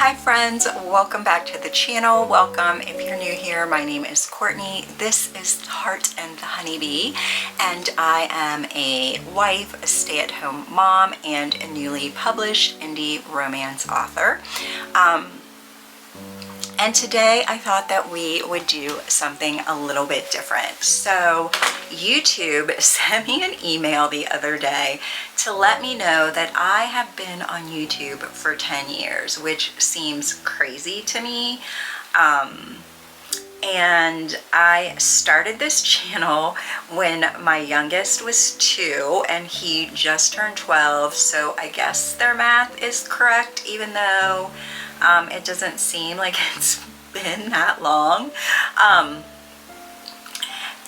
Hi friends, welcome back to the channel. Welcome. If you're new here, my name is Courtney. This is Heart and the Honeybee, and I am a wife, a stay-at-home mom, and a newly published indie romance author. And today I thought that we would do something a little bit different. So YouTube sent me an email the other day to let me know that I have been on YouTube for 10 years, which seems crazy to me. And I started this channel when my youngest was 2 and he just turned 12. So I guess their math is correct, even though it doesn't seem like it's been that long.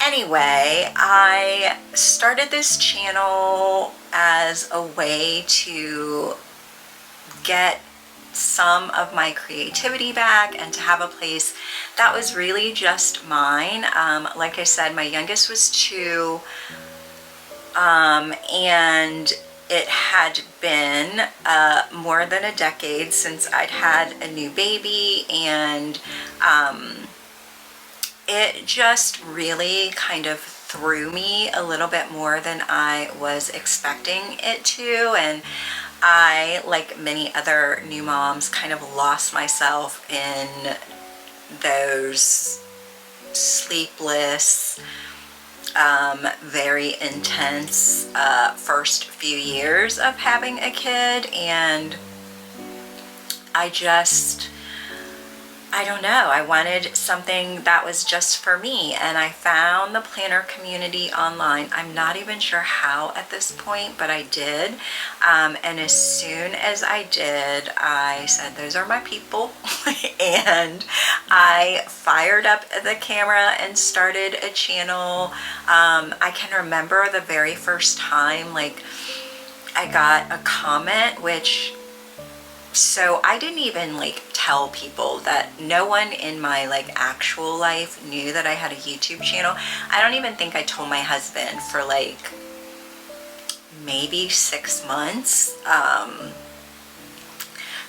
Anyway, I started this channel as a way to get some of my creativity back and to have a place that was really just mine. Like I said, my youngest was 2, and it had been more than a decade since I'd had a new baby, and it just really kind of threw me a little bit more than I was expecting it to. And I, like many other new moms, kind of lost myself in those sleepless, very intense first few years of having a kid. And I don't know, I wanted something that was just for me, and I found the planner community online. I'm not even sure how at this point, but I did. And as soon as I did, I said, those are my people. And I fired up the camera and started a channel. I can remember the very first time, like, I got a comment, so I didn't even tell people. That no one in my actual life knew that I had a YouTube channel. I don't even think I told my husband for maybe 6 months.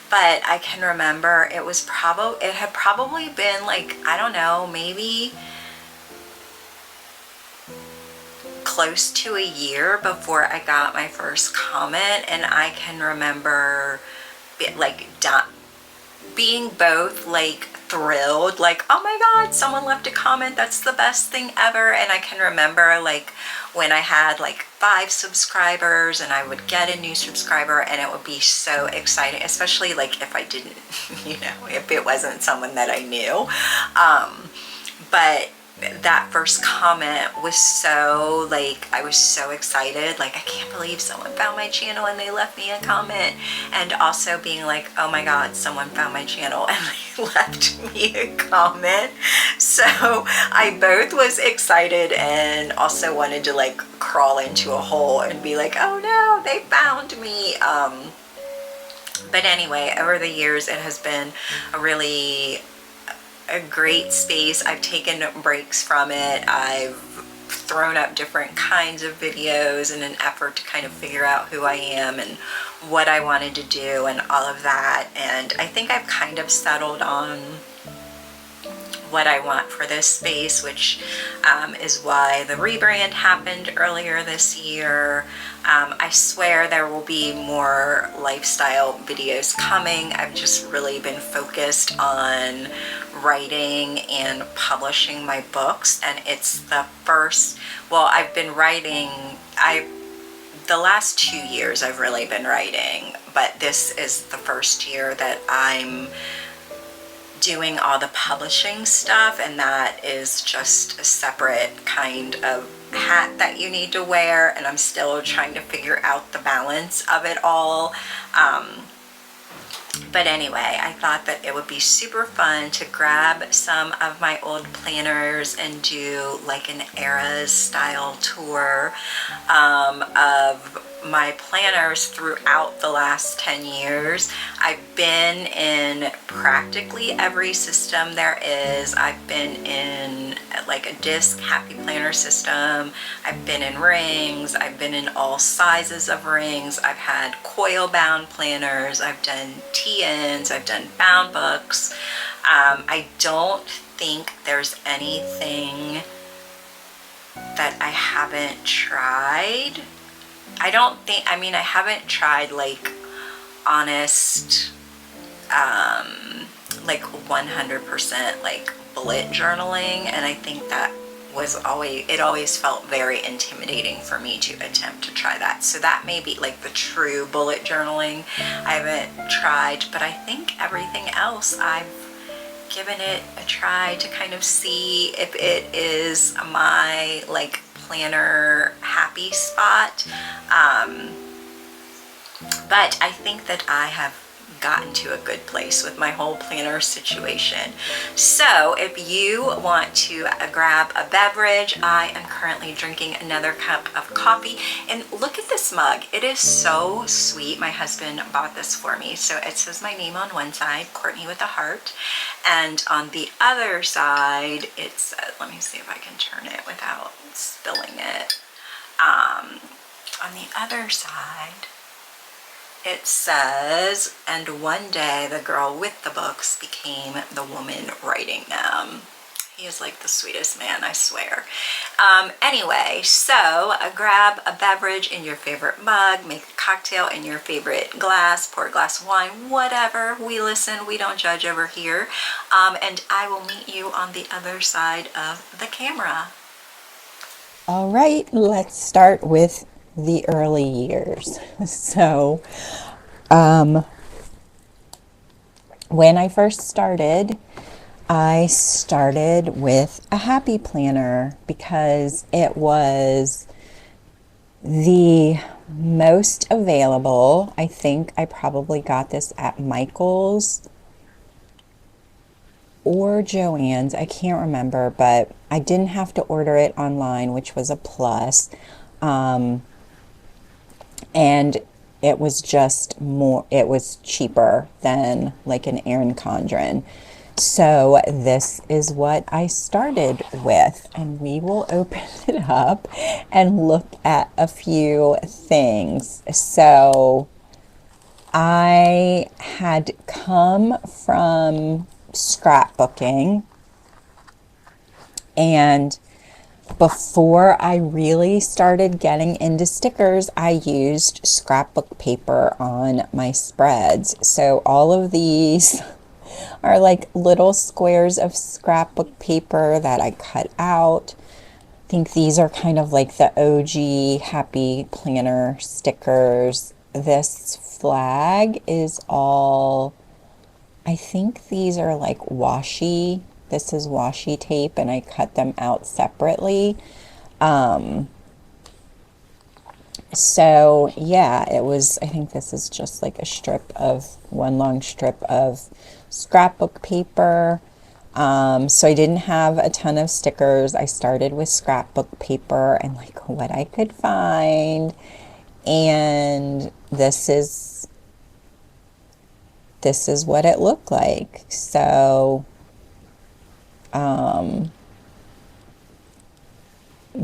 But I can remember it had probably been I don't know, maybe close to a year before I got my first comment. And I can remember being both thrilled, oh my god, someone left a comment, that's the best thing ever. And I can remember when I had 5 subscribers and I would get a new subscriber, and it would be so exciting, especially if I didn't, if it wasn't someone that I knew. But that first comment was so I was so excited, I can't believe someone found my channel and they left me a comment. And also being oh my god, someone found my channel and they left me a comment. So I both was excited and also wanted to crawl into a hole and be oh no, they found me. But anyway, over the years it has been a great space. I've taken breaks from it. I've thrown up different kinds of videos in an effort to kind of figure out who I am and what I wanted to do and all of that. And I think I've kind of settled on what I want for this space, which is why the rebrand happened earlier this year. I swear there will be more lifestyle videos coming. I've just really been focused on writing and publishing my books, and it's the first, well, I've been writing, the last 2 years I've really been writing, but this is the first year that I'm doing all the publishing stuff, and that is just a separate kind of hat that you need to wear, and I'm still trying to figure out the balance of it all. But anyway, I thought that it would be super fun to grab some of my old planners and do an Era style tour of my planners throughout the last 10 years. I've been in practically every system there is. I've been in like a disc happy planner system. I've been in rings. I've been in all sizes of rings. I've had coil bound planners. I've done TNs. I've done bound books. I don't think there's anything that I haven't tried. I don't think, I mean, I haven't tried like honest, like 100% like bullet journaling, and I think that was always, it always felt very intimidating for me to attempt to try that. So that may be like the true bullet journaling I haven't tried, but I think everything else I've given it a try to kind of see if it is my like planner happy spot. But I think that I have gotten to a good place with my whole planner situation. So if you want to grab a beverage, I am currently drinking another cup of coffee, and look at this mug. It is so sweet. My husband bought this for me. So it says my name on one side, Courtney with a heart, and on the other side it says, let me see if I can turn it without spilling it. On the other side it says, and one day the girl with the books became the woman writing them. He is like the sweetest man, I swear. Anyway, so grab a beverage in your favorite mug, make a cocktail in your favorite glass, pour a glass of wine, whatever. We listen, we don't judge over here. And I will meet you on the other side of the camera. All right, let's start with the early years. So, when I first started, I started with a happy planner because it was the most available. I think I probably got this at Michael's or Joann's. I can't remember, but I didn't have to order it online, which was a plus. And it was just more, it was cheaper than like an Erin Condren. So this is what I started with, and we will open it up and look at a few things. So I had come from scrapbooking, and before I really started getting into stickers, I used scrapbook paper on my spreads. So all of these are like little squares of scrapbook paper that I cut out. I think these are kind of like the OG Happy Planner stickers. This flag is all, I think these are like washi. This is washi tape, and I cut them out separately. So yeah, it was, I think this is just like a strip of, one long strip of scrapbook paper. So I didn't have a ton of stickers. I started with scrapbook paper and like what I could find. And this is what it looked like. So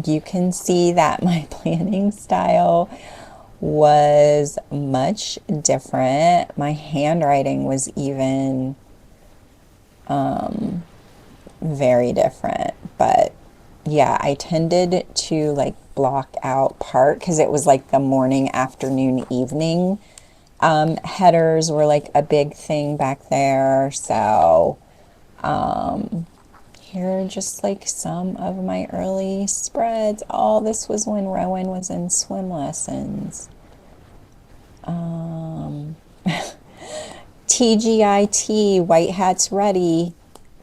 you can see that my planning style was much different. My handwriting was even very different. But yeah, I tended to like block out part because it was like the morning, afternoon, evening. Headers were like a big thing back there. So here are just like some of my early spreads. All this was when Rowan was in swim lessons. TGIT, White Hats Ready.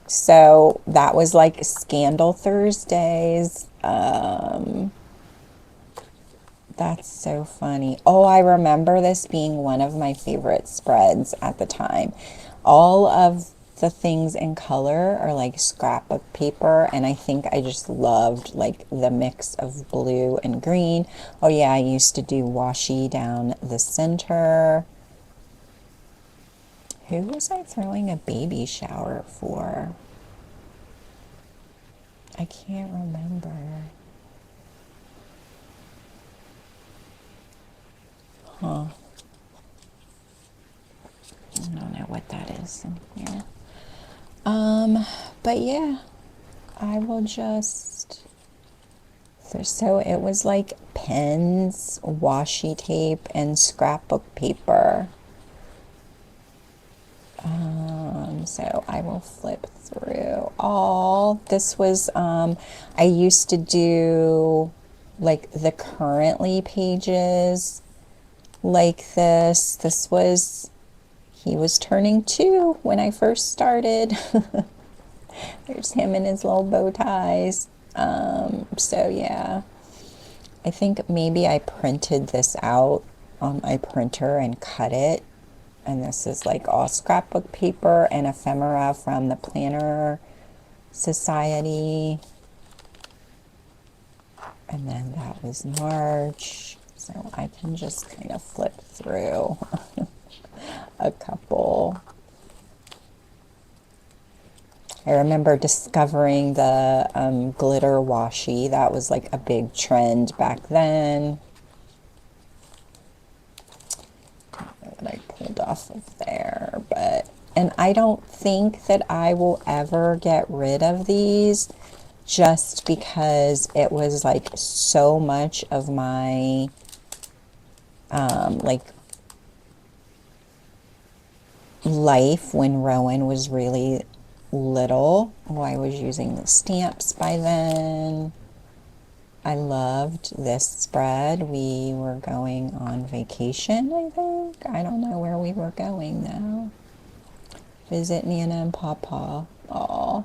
So that was like Scandal Thursdays. That's so funny. Oh, I remember this being one of my favorite spreads at the time. All of the things in color are like scrapbook paper, and I think I just loved like the mix of blue and green. Oh yeah, I used to do washi down the center. Who was I throwing a baby shower for? I can't remember. Huh. I don't know what that is in here. But yeah, I will just, so it was like pens, washi tape, and scrapbook paper. So I will flip through all. This was, I used to do like the currently pages like this. This was, he was turning 2 when I first started. There's him in his little bow ties. So yeah, I think maybe I printed this out on my printer and cut it. And this is like all scrapbook paper and ephemera from the Planner Society. And then that was March. So I can just kind of flip through a couple. I remember discovering the glitter washi. That was like a big trend back then. That I pulled off of there, but, and I don't think that I will ever get rid of these, just because it was like so much of my like life when Rowan was really little. Oh, I was using the stamps by then. I loved this spread. We were going on vacation, I think. I don't know where we were going now. Visit Nana and Papa. Oh,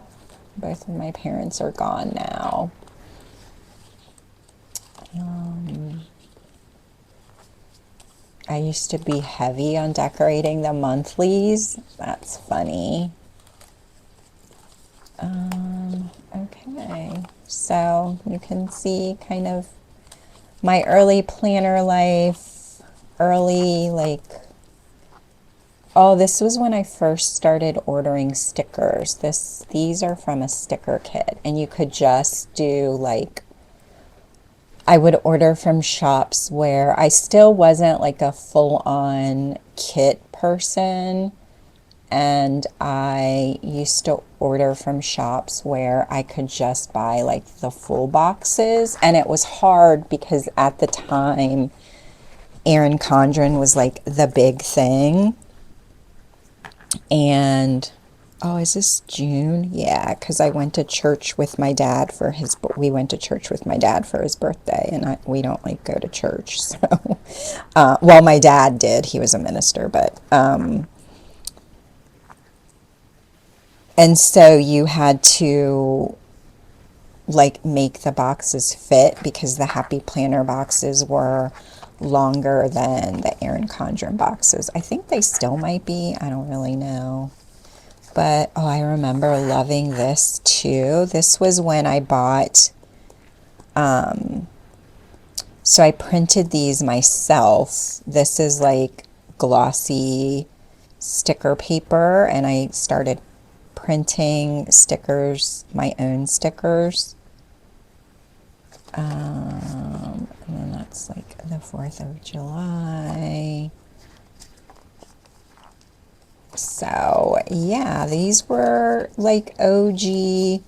both of my parents are gone now. I used to be heavy on decorating the monthlies. That's funny. Okay, so you can see kind of my early planner life, early like, oh, this was when I first started ordering stickers. These are from a sticker kit, and you could just do like, I would order from shops where I still wasn't like a full-on kit person. And I used to order from shops where I could just buy like the full boxes. And it was hard because at the time, Erin Condren was like the big thing. And, oh, is this June? Yeah, because I went to church with my dad for his, we went to church with my dad for his birthday. And we don't like go to church. So, well, my dad did. He was a minister, but, and so you had to like make the boxes fit, because the Happy Planner boxes were longer than the Erin Condren boxes. I think they still might be. I don't really know. But, oh, I remember loving this too. This was when I bought, so I printed these myself. This is like glossy sticker paper, and I started printing stickers, my own stickers. And then that's like the 4th of July. So yeah, these were like OG.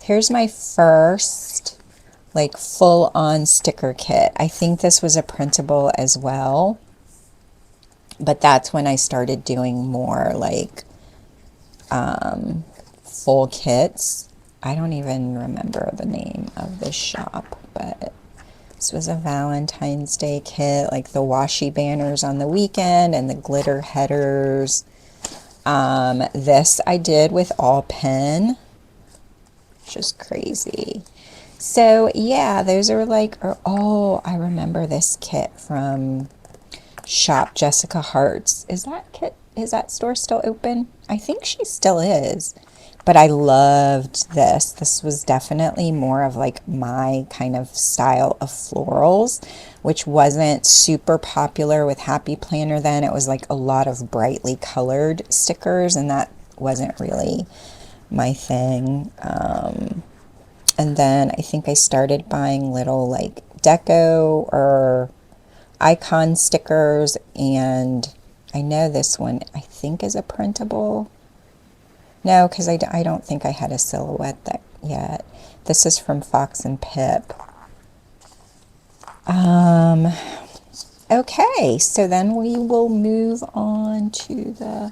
Here's my first like full-on sticker kit. I think this was a printable as well, but that's when I started doing more like full kits. I don't even remember the name of this shop, but this was a Valentine's Day kit, like the washi banners on the weekend and the glitter headers. This I did with all pen, which is crazy. So yeah, those are like, oh, I remember this kit from Shop Jessica Hart's. Is that kit is that store still open? I think she still is. But I loved this. This was definitely more of like my kind of style of florals, which wasn't super popular with Happy Planner then. It was like a lot of brightly colored stickers, and that wasn't really my thing. And then I think I started buying little like deco or icon stickers, and I know this one I think is a printable. No, because I don't think I had a silhouette that yet. This is from Fox and Pip. Okay, so then we will move on to the,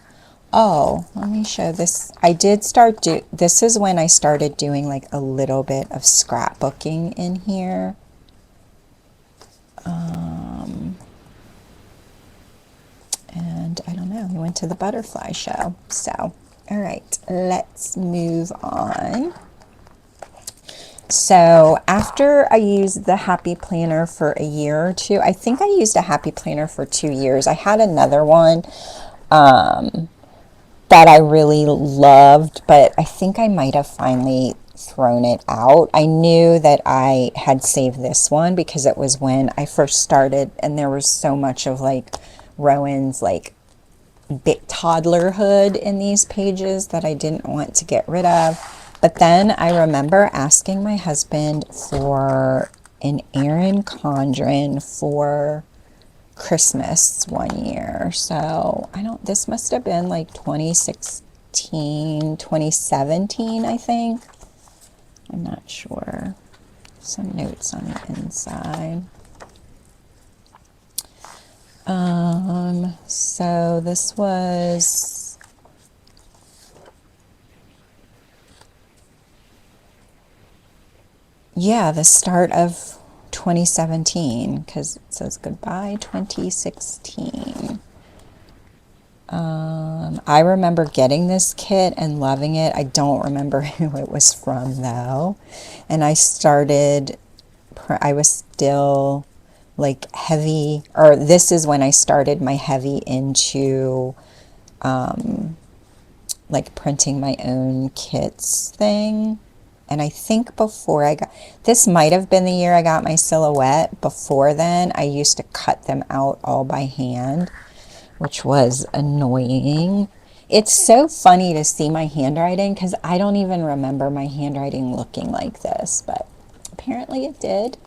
oh, let me show this. I did start this is when I started doing like a little bit of scrapbooking in here. And I don't know, we went to the butterfly show. So, all right, let's move on. So after I used the Happy Planner for a year or two, I think I used a Happy Planner for 2 years. I had another one that I really loved, but I think I might have finally thrown it out. I knew that I had saved this one because it was when I first started, and there was so much of like Rowan's like big toddlerhood in these pages that I didn't want to get rid of. But then I remember asking my husband for an Erin Condren for Christmas one year. So I don't, this must have been like 2016, 2017, I think. I'm not sure. Some notes on the inside. So this was, yeah, the start of 2017, because it says goodbye 2016. I remember getting this kit and loving it. I don't remember who it was from though. And I was still like heavy, or this is when I started my heavy into like printing my own kits thing. And I think before this might have been the year I got my silhouette. Before then, I used to cut them out all by hand, which was annoying. It's so funny to see my handwriting because I don't even remember my handwriting looking like this, but apparently it did.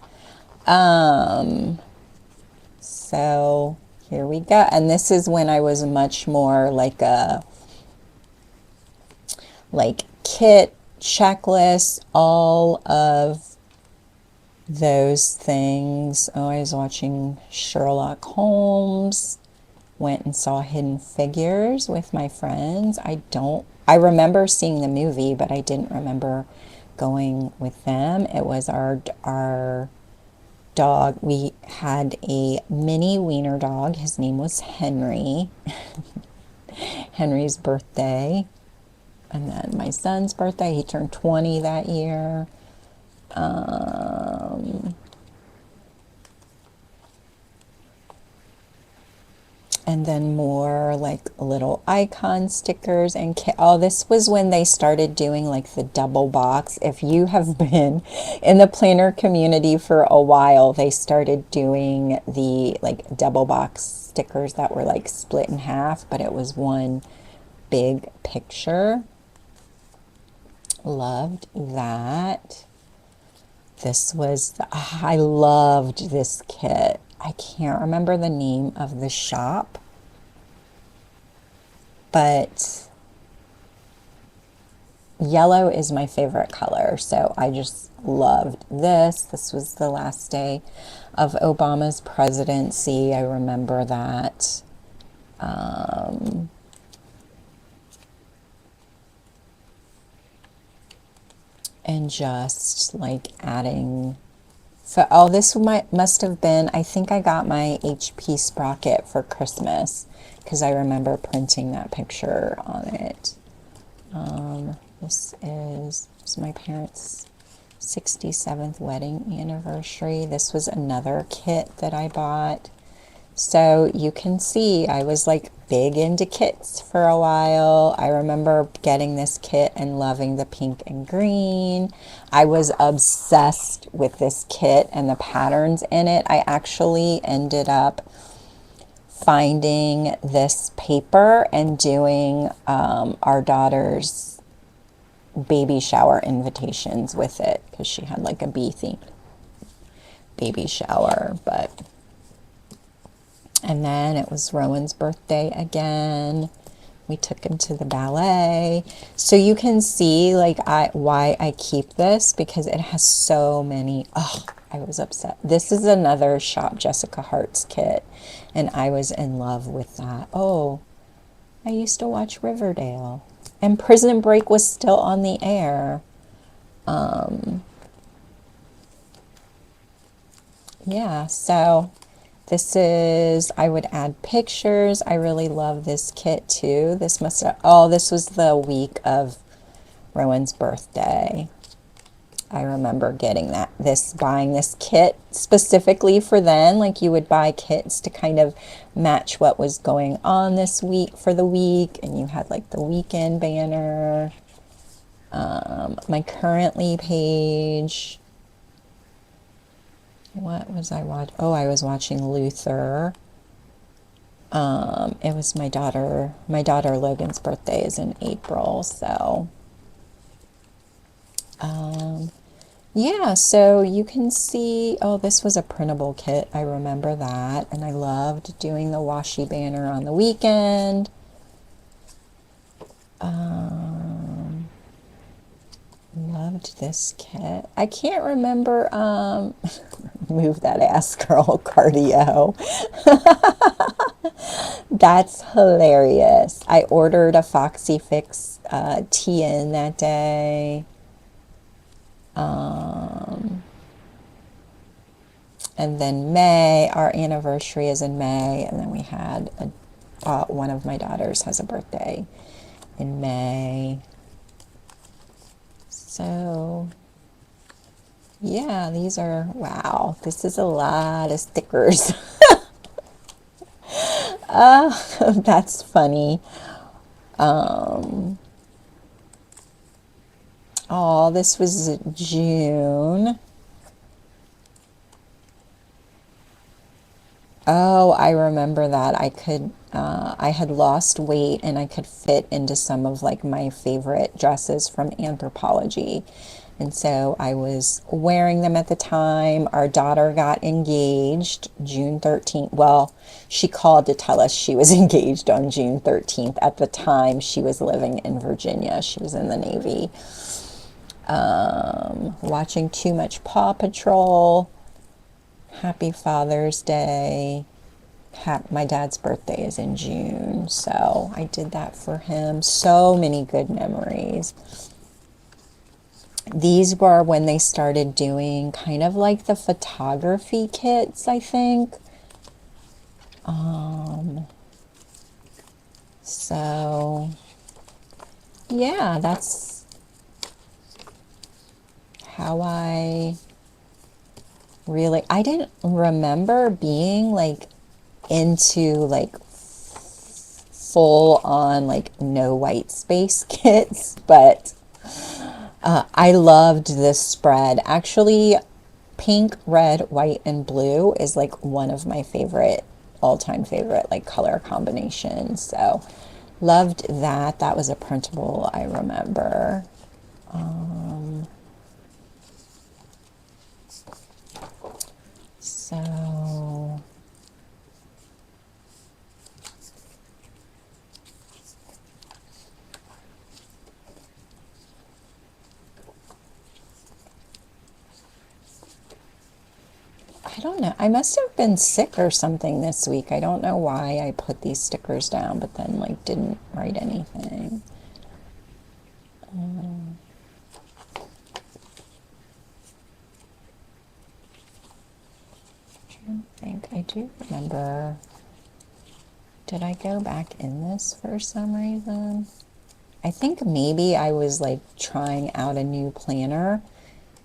So here we go. And this is when I was much more like a kit, checklist, all of those things. Oh, I was watching Sherlock Holmes, went and saw Hidden Figures with my friends. I remember seeing the movie, but I didn't remember going with them. It was our dog. We had a mini wiener dog. His name was Henry. Henry's birthday. And then my son's birthday, he turned 20 that year. And then more like little icon stickers and this was when they started doing like the double box. If you have been in the planner community for a while, they started doing the like double box stickers that were like split in half, but it was one big picture. Loved that. This was, I loved this kit. I can't remember the name of the shop, but yellow is my favorite color, so I just loved this. This was the last day of Obama's presidency. I remember that. And just like adding, so this must have been, I think I got my HP sprocket for Christmas because I remember printing that picture on it. This is my parents' 67th wedding anniversary. This was another kit that I bought. So you can see I was like big into kits for a while. I remember getting this kit and loving the pink and green. I was obsessed with this kit and the patterns in it. I actually ended up finding this paper and doing our daughter's baby shower invitations with it because she had like a bee theme baby shower. And then it was Rowan's birthday again. We took him to the ballet. So you can see like why I keep this, because it has so many. Oh, I was upset. This is another Shop Jessica Hart's kit, and I was in love with that. Oh, I used to watch Riverdale, and Prison Break was still on the air. Yeah, so this is, I would add pictures. I really love this kit too. This must have, oh, this was the week of Rowan's birthday. I remember getting buying this kit specifically for then. Like you would buy kits to kind of match what was going on this week for the week. And you had like the weekend banner. My currently page. What was I watching? Oh, I was watching Luther. It was my daughter Logan's birthday is in April, so yeah, so you can see, oh, this was a printable kit. I remember that, and I loved doing the washi banner on the weekend. Loved this kit. I can't remember, move that ass girl cardio. That's hilarious. I ordered a Foxy Fix tee-in that day. And then May, our anniversary is in May, and then we had one of my daughters has a birthday in May. So yeah, these are, wow, this is a lot of stickers. That's funny. Oh, this was June. Oh, I remember that. I had lost weight and I could fit into some of like my favorite dresses from Anthropologie. And so I was wearing them at the time. Our daughter got engaged June 13th. Well, she called to tell us she was engaged on June 13th. At the time, she was living in Virginia. She was in the Navy. Watching too much Paw Patrol. Happy Father's Day. My dad's birthday is in June, so I did that for him. So many good memories. These were when they started doing kind of like the photography kits, I think. So yeah, that's how I didn't remember being like into like full on like no white space kits, but I loved this spread. Actually, pink, red, white, and blue is like one of my favorite, all-time favorite like color combinations. So loved that. That was a printable, I remember. So I don't know. I must have been sick or something this week. I don't know why I put these stickers down, but then like didn't write anything. I think I do remember. Did I go back in this for some reason? I think maybe I was like trying out a new planner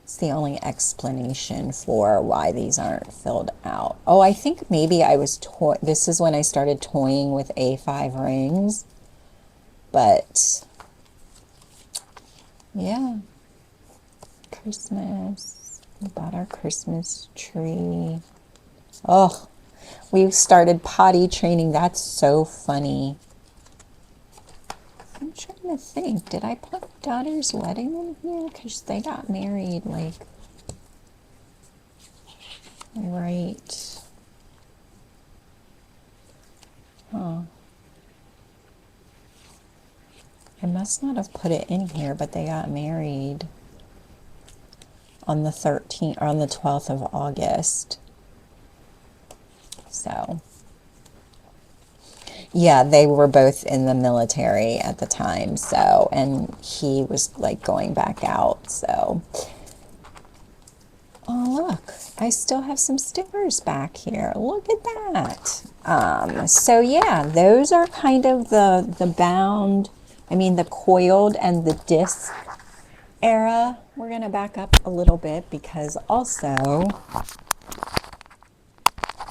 It's the only explanation for why these aren't filled out. Oh, I think maybe I was this is when I started toying with A5 rings. But yeah, Christmas. We bought our Christmas tree. Oh, we started potty training. That's so funny. I'm trying to think. Did I put daughter's wedding in here? Because they got married like right. Huh. I must not have put it in here, but they got married on the 13th or on the 12th of August. So, yeah, they were both in the military at the time. So, and he was like going back out. So, oh, look, I still have some stickers back here. Look at that. So yeah, those are kind of the bound, I mean, the coiled and the disc era. We're going to back up a little bit because also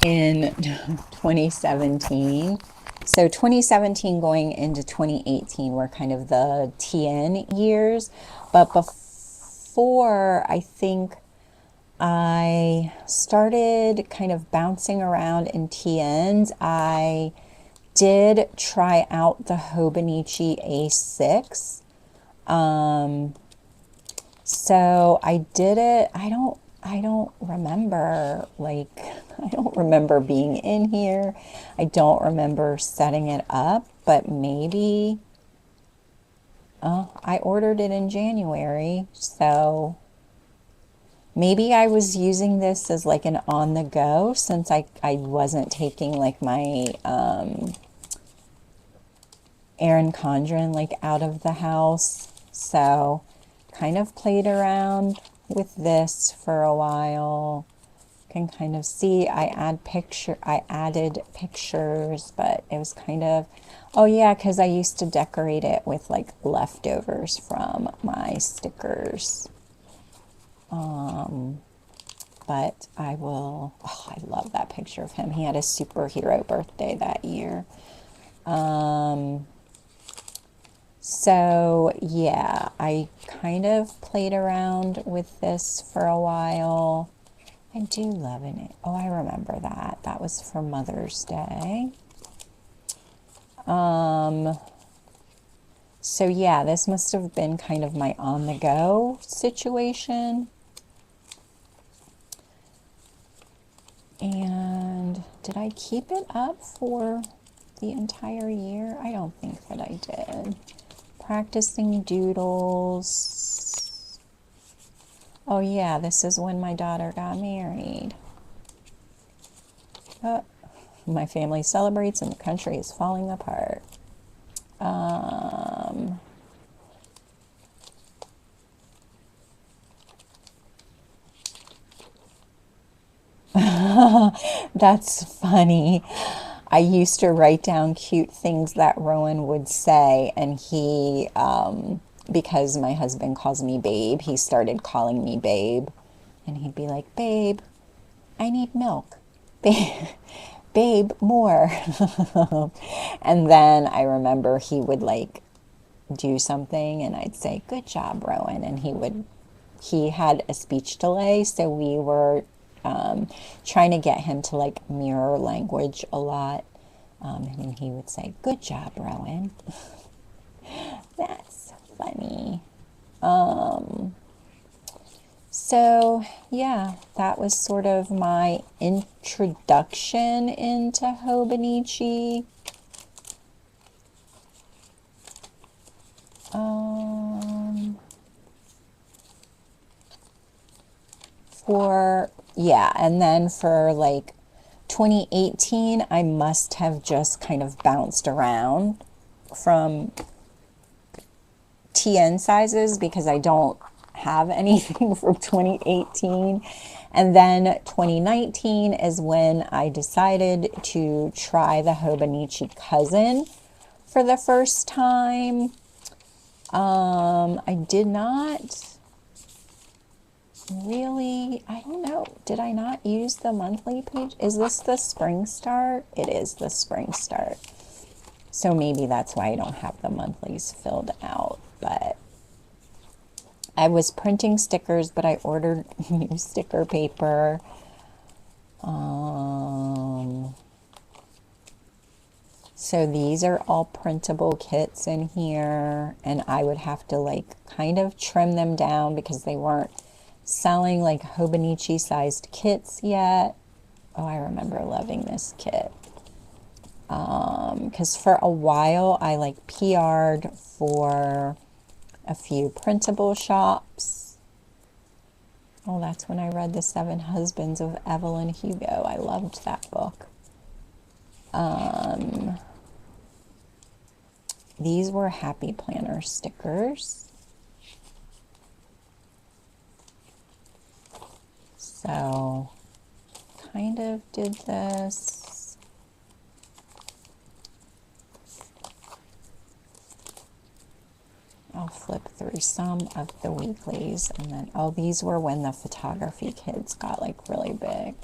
in 2017, so 2017 going into 2018 were kind of the TN years. But before, I think I started kind of bouncing around in TNs, I did try out the Hobonichi A6. So I did it. I don't remember, like, I don't remember being in here. I don't remember setting it up, but maybe I ordered it in January, so maybe I was using this as like an on the go since I wasn't taking like my Erin Condren like out of the house. So kind of played around with this for a while. Can kind of see I added pictures, but it was kind of, oh yeah, because I used to decorate it with like leftovers from my stickers. But I will, oh, I love that picture of him. He had a superhero birthday that year. So yeah, I kind of played around with this for a while. I do love it. Oh, I remember that. That was for Mother's Day. So yeah, this must have been kind of my on-the-go situation. And did I keep it up for the entire year? I don't think that I did. Practicing doodles. Oh yeah, this is when my daughter got married. My family celebrates and the country is falling apart. That's funny. I used to write down cute things that Rowan would say, and he, because my husband calls me Babe, he started calling me Babe. And he'd be like, Babe, I need milk. Babe, babe, more. And then I remember he would like do something and I'd say, good job, Rowan. And he had a speech delay, so we were trying to get him to like mirror language a lot. And he would say, good job, Rowan. That's funny. So yeah, that was sort of my introduction into Hobonichi. And then for like 2018, I must have just kind of bounced around from TN sizes because I don't have anything from 2018. And then 2019 is when I decided to try the Hobonichi Cousin for the first time. I did not really, I don't know. Did I not use the monthly page? Is this the spring start? It is the spring start. So maybe that's why I don't have the monthlies filled out. But I was printing stickers, but I ordered new sticker paper. So these are all printable kits in here, and I would have to like kind of trim them down because they weren't selling like Hobonichi sized kits yet. Oh, I remember loving this kit. Because for a while I like PR'd for a few printable shops. Oh, that's when I read The Seven Husbands of Evelyn Hugo. I loved that book. These were Happy Planner stickers. So, kind of did this. I'll flip through some of the weeklies, and then, oh, these were when the photography kids got like really big.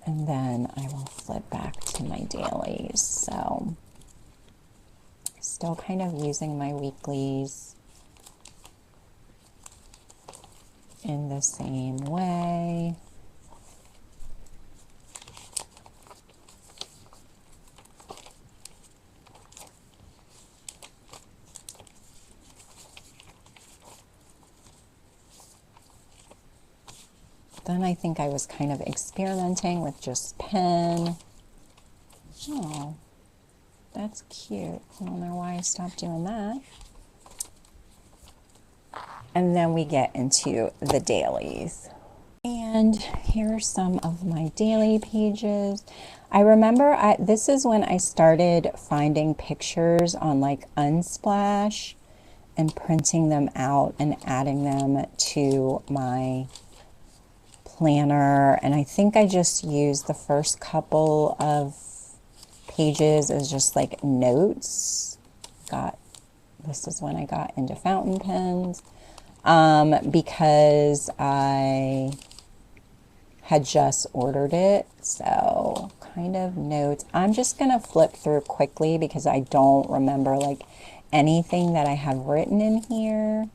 And then I will flip back to my dailies. So, still kind of using my weeklies in the same way. Then I think I was kind of experimenting with just pen. Oh, that's cute. I don't know why I stopped doing that. And then we get into the dailies. And here are some of my daily pages. I remember this is when I started finding pictures on like Unsplash and printing them out and adding them to my planner. And I think I just used the first couple of pages as just like notes. This is when I got into fountain pens. Because I had just ordered it, so kind of notes. I'm just gonna flip through quickly because I don't remember like anything that I have written in here.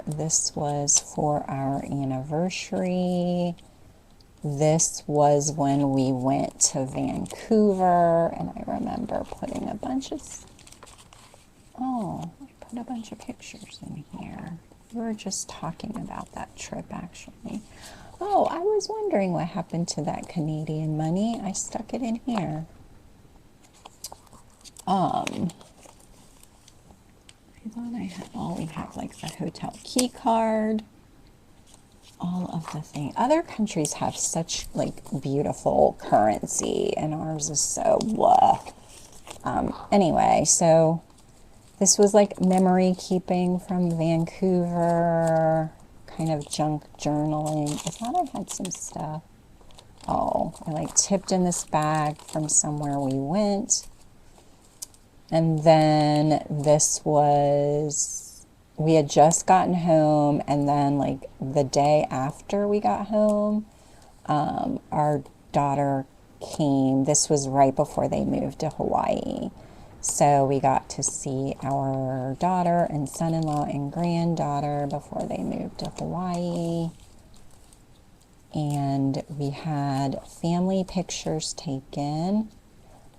This was for our anniversary. This was when we went to Vancouver, and I remember putting a bunch of a bunch of pictures in here. We were just talking about that trip actually. Oh, I was wondering what happened to that Canadian money. I stuck it in here. I thought I had, we have like the hotel key card, all of the things. Other countries have such like beautiful currency, and ours is so blah. Anyway, so this was like memory keeping from Vancouver, kind of junk journaling. I thought I had some stuff. Oh, I like tipped in this bag from somewhere we went. And then this was, we had just gotten home, and then like the day after we got home, our daughter came. This was right before they moved to Hawaii. So we got to see our daughter and son-in-law and granddaughter before they moved to Hawaii. And we had family pictures taken.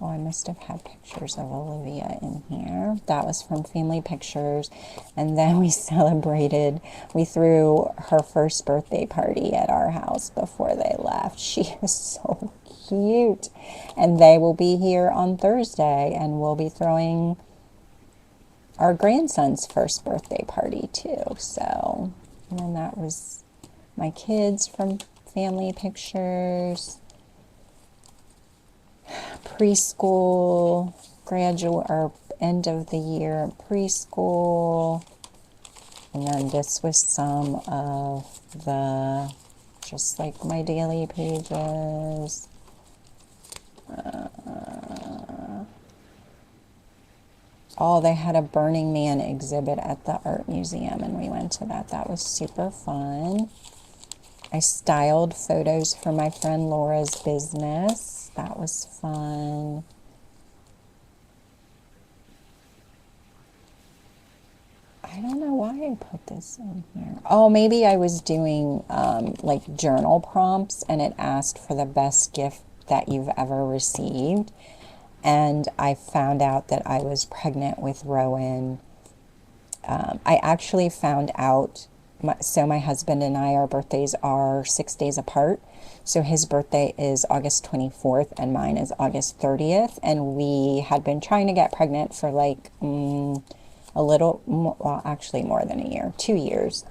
Oh, I must have had pictures of Olivia in here. That was from family pictures. And then we celebrated, we threw her first birthday party at our house before they left. She is so cute. And they will be here on Thursday, and we'll be throwing our grandson's first birthday party too. So, and then that was my kids from family pictures. Preschool, graduate or end of the year preschool. And then this was some of the, just like my daily pages. Oh, they had a Burning Man exhibit at the art museum, and we went to that. That was super fun. I styled photos for my friend Laura's business. That was fun. I don't know why I put this in here. Oh, maybe I was doing like journal prompts, and it asked for the best gift that you've ever received. And I found out that I was pregnant with Rowan. I actually found out, so my husband and I, our birthdays are 6 days apart. So his birthday is August 24th and mine is August 30th. And we had been trying to get pregnant for like a little, well, actually more than a year, 2 years.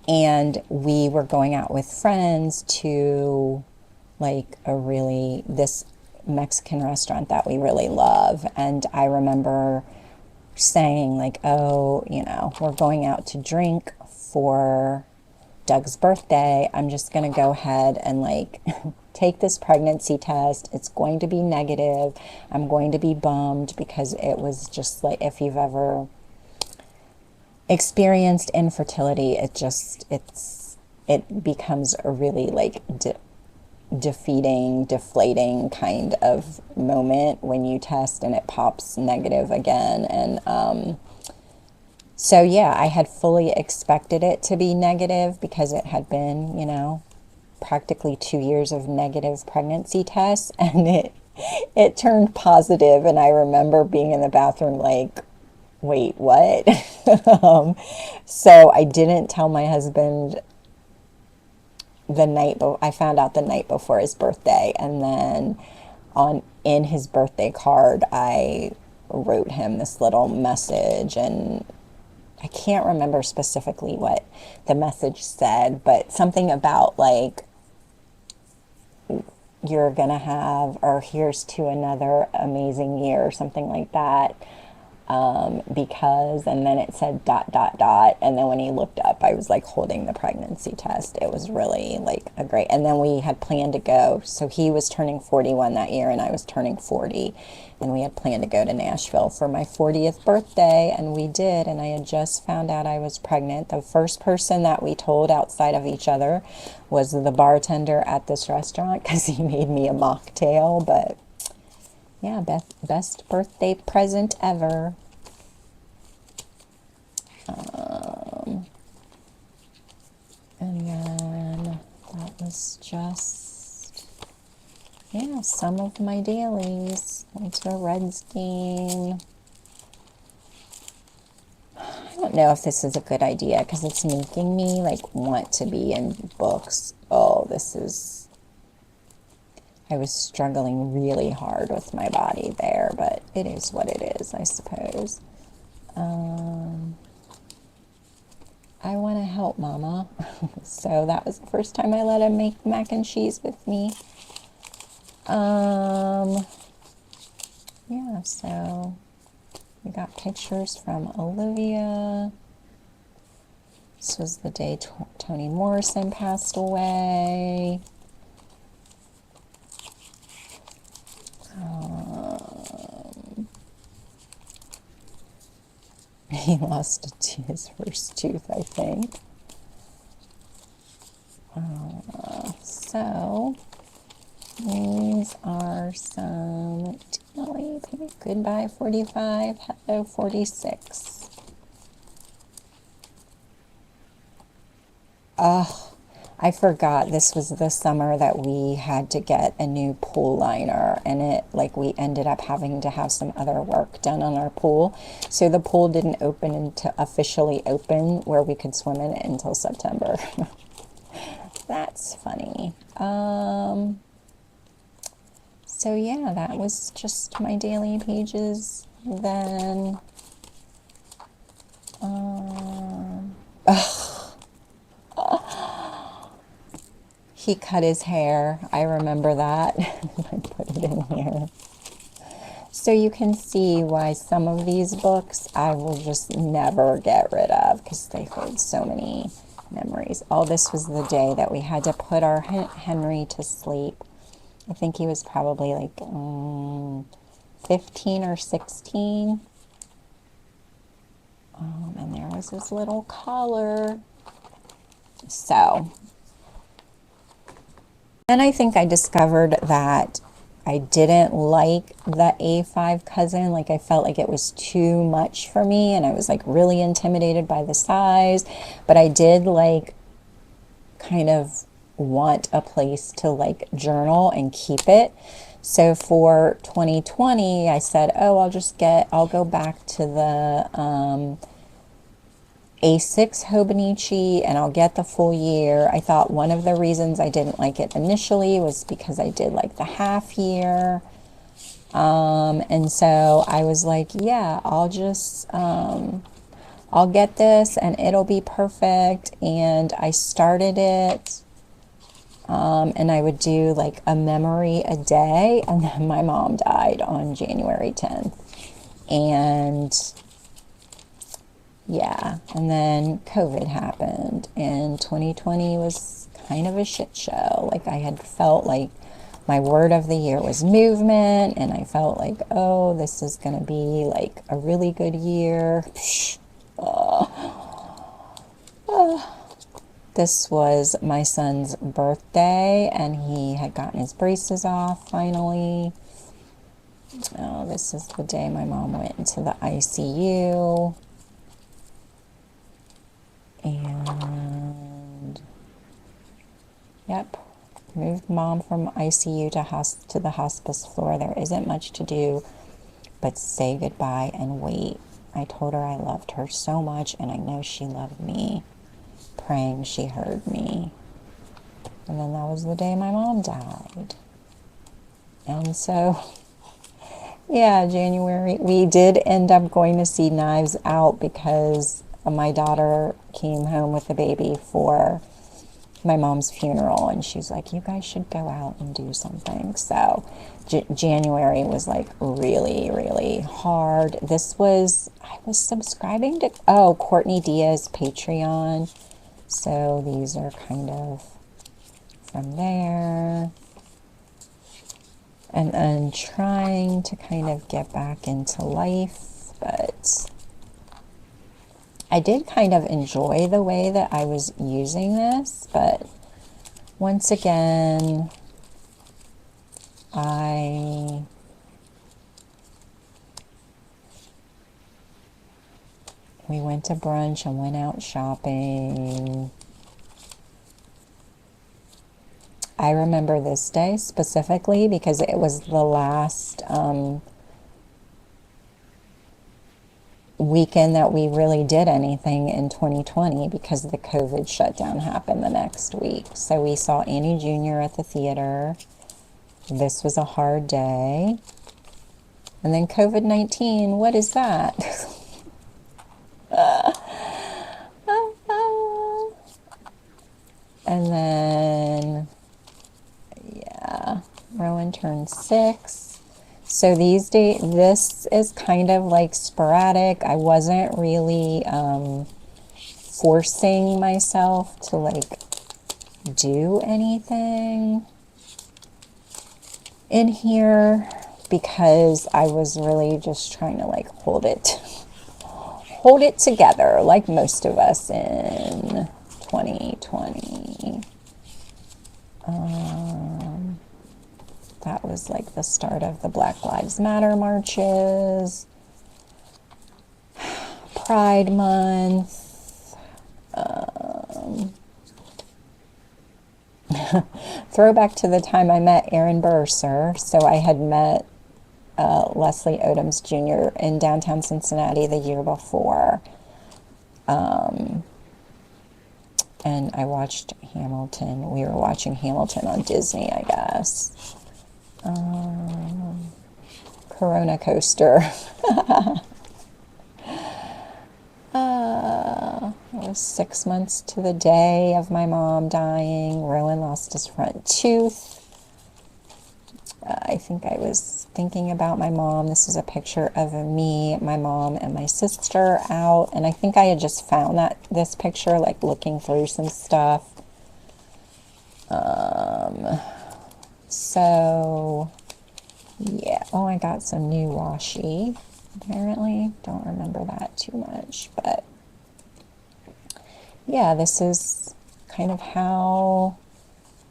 And we were going out with friends to like this Mexican restaurant that we really love. And I remember saying like, oh, we're going out to drink for Doug's birthday. I'm just going to go ahead and like take this pregnancy test. It's going to be negative. I'm going to be bummed because it was just like, if you've ever experienced infertility, it becomes a really like defeating, deflating kind of moment when you test and it pops negative again. And so yeah, I had fully expected it to be negative because it had been, practically 2 years of negative pregnancy tests, and it turned positive. And I remember being in the bathroom like, wait, what? So I didn't tell my husband I found out the night before his birthday, and then in his birthday card I wrote him this little message, and I can't remember specifically what the message said, but something about like, you're gonna have, or here's to another amazing year, or something like that. Because, and then it said ... And then when he looked up, I was like holding the pregnancy test. It was really like a great, and then we had planned to go. So he was turning 41 that year and I was turning 40. And we had planned to go to Nashville for my 40th birthday, and we did. And I had just found out I was pregnant. The first person that we told outside of each other was the bartender at this restaurant, because he made me a mocktail. But yeah, best birthday present ever. And then that was just, yeah, some of my dailies. Went to a Reds game. I don't know if this is a good idea because it's making me like want to be in books. Oh, I was struggling really hard with my body there, but it is what it is, I suppose. I want to help Mama. So that was the first time I let him make mac and cheese with me. Yeah, so we got pictures from Olivia. This was the day Toni Morrison passed away. He lost his first tooth, I think. So these are some daily. Goodbye 45, hello 46. Oh, I forgot this was the summer that we had to get a new pool liner, and we ended up having to have some other work done on our pool. So the pool didn't officially open where we could swim in it until September. That's funny. So yeah, that was just my daily pages. Then, he cut his hair. I remember that. I put it in here. So you can see why some of these books I will just never get rid of because they hold so many memories. Oh, this was the day that we had to put our Henry to sleep. I think he was probably like 15 or 16. And there was his little collar. So, and I think I discovered that I didn't like the A5 cousin. Like I felt like it was too much for me and I was like really intimidated by the size. But I did like kind of want a place to like journal and keep it. So for 2020, I said, oh, I'll go back to the A6 Hobonichi and I'll get the full year. I thought one of the reasons I didn't like it initially was because I did like the half year. And so I was like, yeah, I'll get this and it'll be perfect. And I started it. And I would do like a memory a day. And then my mom died on January 10th. And yeah, and then COVID happened and 2020 was kind of a shit show. Like I had felt like my word of the year was movement and I felt like, oh, this is going to be like a really good year. This was my son's birthday and he had gotten his braces off finally. Oh, this is the day my mom went into the ICU. And yep, moved mom from ICU to the hospice floor. There isn't much to do but say goodbye and wait. I told her I loved her so much and I know she loved me, praying she heard me. And then that was the day my mom died. And so yeah, January, we did end up going to see Knives Out because my daughter came home with the baby for my mom's funeral and she's like, you guys should go out and do something. So January was like really, really hard. I was subscribing to, Courtney Diaz's Patreon. So these are kind of from there. And then trying to kind of get back into life, but I did kind of enjoy the way that I was using this, but once again, we went to brunch and went out shopping. I remember this day specifically because it was the last weekend that we really did anything in 2020 because the COVID shutdown happened the next week. So we saw Annie Jr. at the theater. This was a hard day. And then COVID-19, what is that? And then, yeah, Rowan turned 6. So these days, this is kind of like sporadic. I wasn't really forcing myself to like do anything in here because I was really just trying to like hold it together like most of us in 2020. That was like the start of the Black Lives Matter marches, Pride Month, throwback to the time I met Aaron Burser. So I had met Leslie Odoms Jr. in downtown Cincinnati the year before. And I watched Hamilton. We were watching Hamilton on Disney, I guess. Corona coaster. It was 6 months to the day of my mom dying. Rowan lost his front tooth. I think I was thinking about my mom. This is a picture of me, my mom, and my sister out. And I think I had just found this picture, like looking through some stuff. So Yeah, oh, I got some new washi, apparently. Don't remember that too much, but yeah, this is kind of how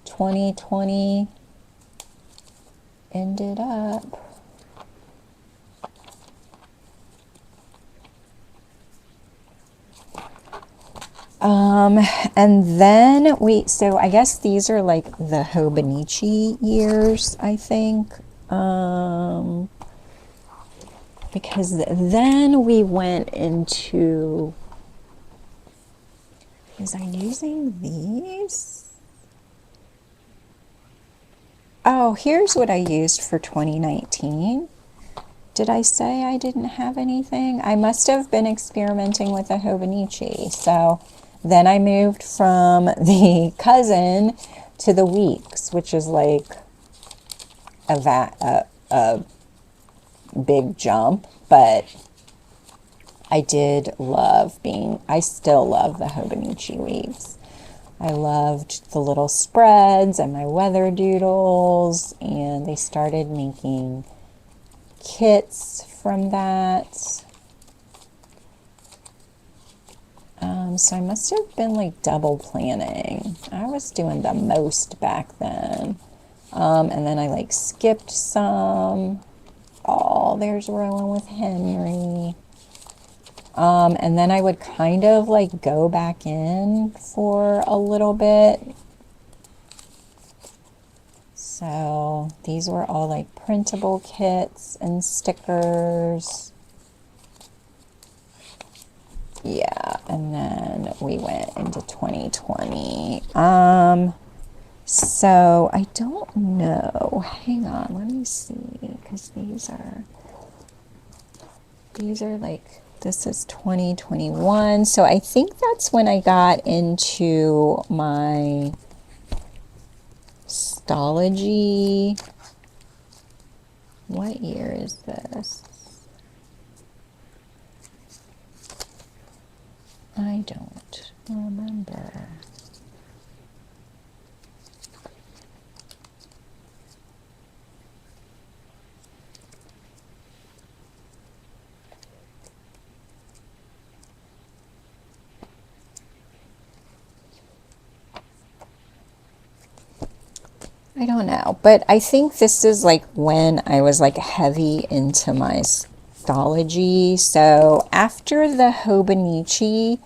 2020 ended up. And then so I guess these are like the Hobonichi years, I think. Because then we went into, was I using these? Oh, here's what I used for 2019. Did I say I didn't have anything? I must have been experimenting with a Hobonichi. So then I moved from the cousin to the weeks, which is like a big jump, but I still love the Hobonichi weeks. I loved the little spreads and my weather doodles, and they started making kits from that. So I must have been like double planning. I was doing the most back then. And then I like skipped some. Oh, there's Rowan with Henry. And then I would kind of like go back in for a little bit. So these were all like printable kits and stickers. Yeah, and then we went into 2020. So I don't know. Hang on, let me see, because these are like, this is 2021. So I think that's when I got into my Stalogy. What year is this? I don't remember. I don't know, but I think this is like when I was like heavy into my Stalogy. So after the Hobonichi,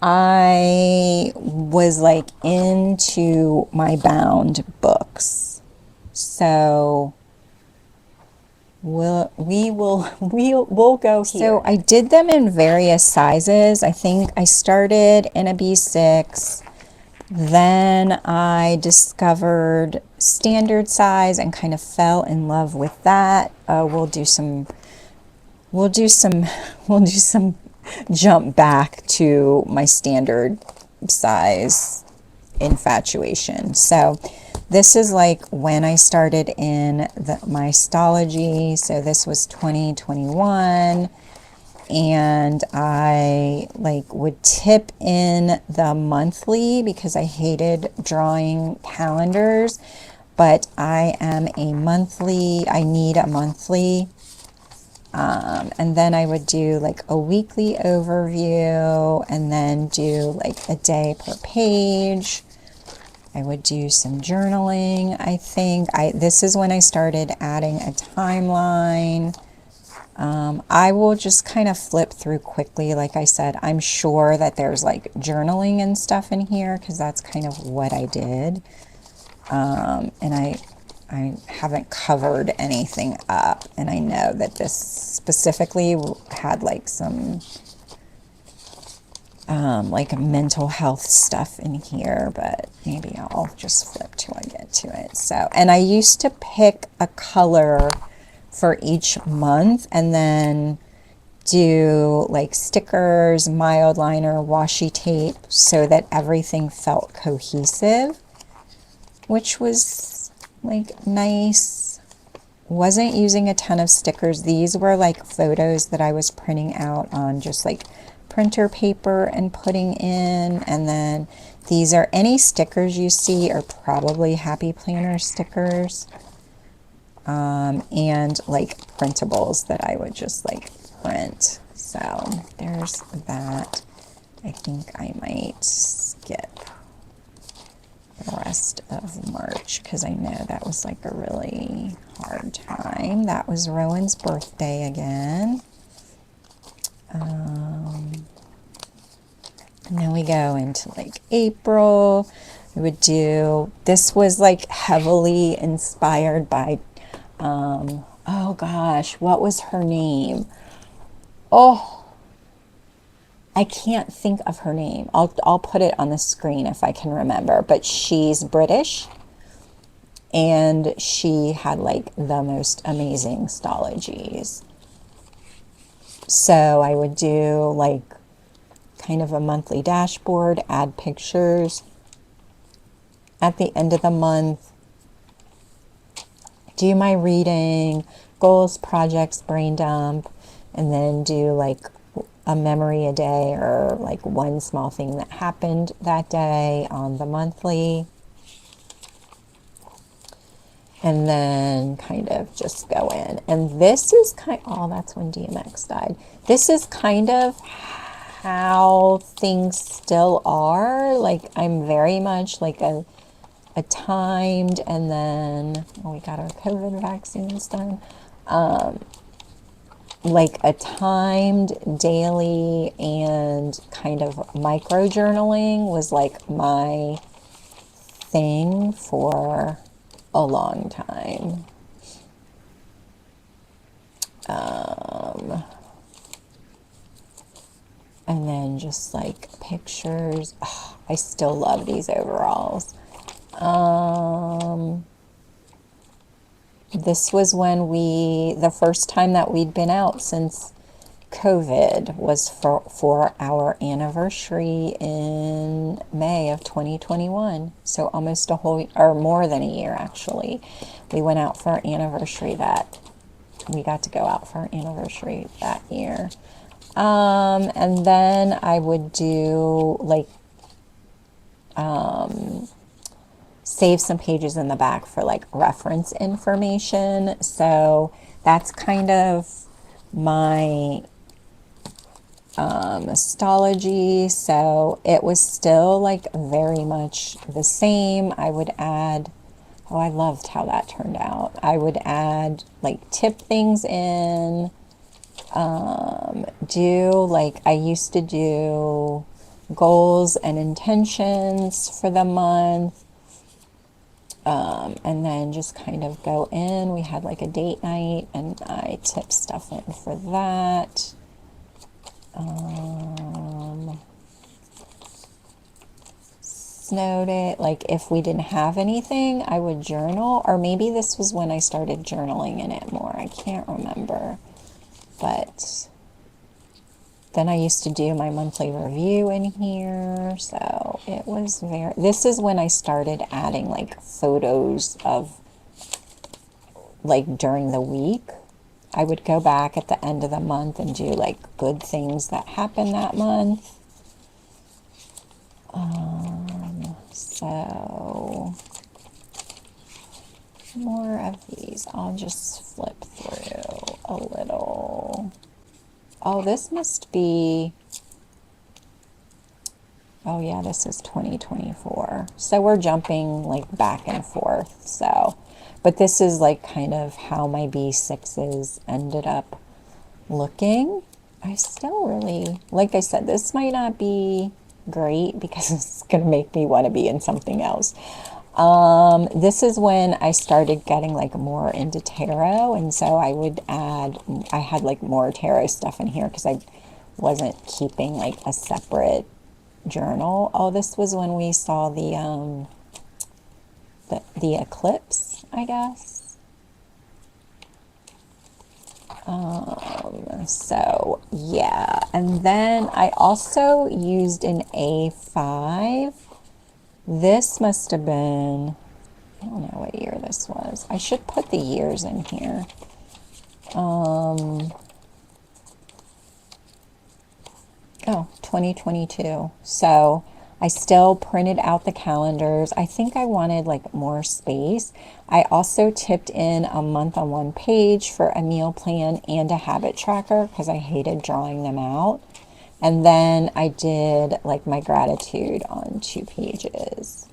I was like into my bound books. So we'll go here. So I did them in various sizes. I think I started in a B6. Then I discovered standard size and kind of fell in love with that. We'll do some jump back to my standard size infatuation. So this is like when I started in my Stalogy. So this was 2021. And I like would tip in the monthly because I hated drawing calendars, but I need a monthly. And then I would do like a weekly overview and then do like a day per page. I would do some journaling. I think this is when I started adding a timeline. I will just kind of flip through quickly. Like I said, I'm sure that there's like journaling and stuff in here because that's kind of what I did. And I haven't covered anything up. And I know that this specifically had like some like mental health stuff in here, but maybe I'll just flip till I get to it. So, and I used to pick a color for each month and then do like stickers, mild liner, washi tape so that everything felt cohesive, which was like nice. Wasn't using a ton of stickers. These were like photos that I was printing out on just like printer paper and putting in. And then these are any stickers you see are probably Happy Planner stickers. and like printables that I would just like print. So there's that. I think I might skip the rest of March because I know that was like a really hard time. That was Rowan's birthday again. And then we go into like April. We would do, this was like heavily inspired by, oh gosh, what was her name? Oh, I can't think of her name. I'll put it on the screen if I can remember, but she's British and she had like the most amazing stalogies. So I would do like kind of a monthly dashboard, add pictures at the end of the month, do my reading, goals, projects, brain dump, and then do like a memory a day or like one small thing that happened that day on the monthly. And then kind of just go in. And this is kind of, oh, that's when DMX died. This is kind of how things still are. Like I'm very much like a timed, and then we got our COVID vaccines done. Like a timed daily and kind of micro journaling was like my thing for a long time. And then just like pictures. Oh, I still love these overalls. This was when the first time that we'd been out since COVID was for our anniversary in May of 2021. So almost a whole, or more than a year actually. We went out for our anniversary we got to go out for our anniversary that year. And then I would do like, save some pages in the back for like reference information. So that's kind of my Stalogy. So it was still like very much the same. I would add, oh, I loved how that turned out. I would add like tip things in, do like I used to do goals and intentions for the month. And then just kind of go in. We had like a date night and I tipped stuff in for that. Snowed it. Like if we didn't have anything, I would journal, or maybe this was when I started journaling in it more. I can't remember. But then I used to do my monthly review in here. So it was this is when I started adding like photos of like during the week. I would go back at the end of the month and do like good things that happened that month. So more of these. I'll just flip through a little. Oh, this must be, oh yeah, this is 2024. So we're jumping like back and forth. So, but this is like kind of how my B6s ended up looking. I still really, like I said, this might not be great because it's going to make me want to be in something else. This is when I started getting like more into tarot, and so I would add, I had like more tarot stuff in here because I wasn't keeping like a separate journal. Oh, this was when we saw the eclipse, I guess. So yeah, and then I also used an A5. This must have been, I don't know what year this was. I should put the years in here. Oh, 2022. So I still printed out the calendars. I think I wanted like more space. I also tipped in a month on one page for a meal plan and a habit tracker because I hated drawing them out. And then I did like my gratitude on 2 pages.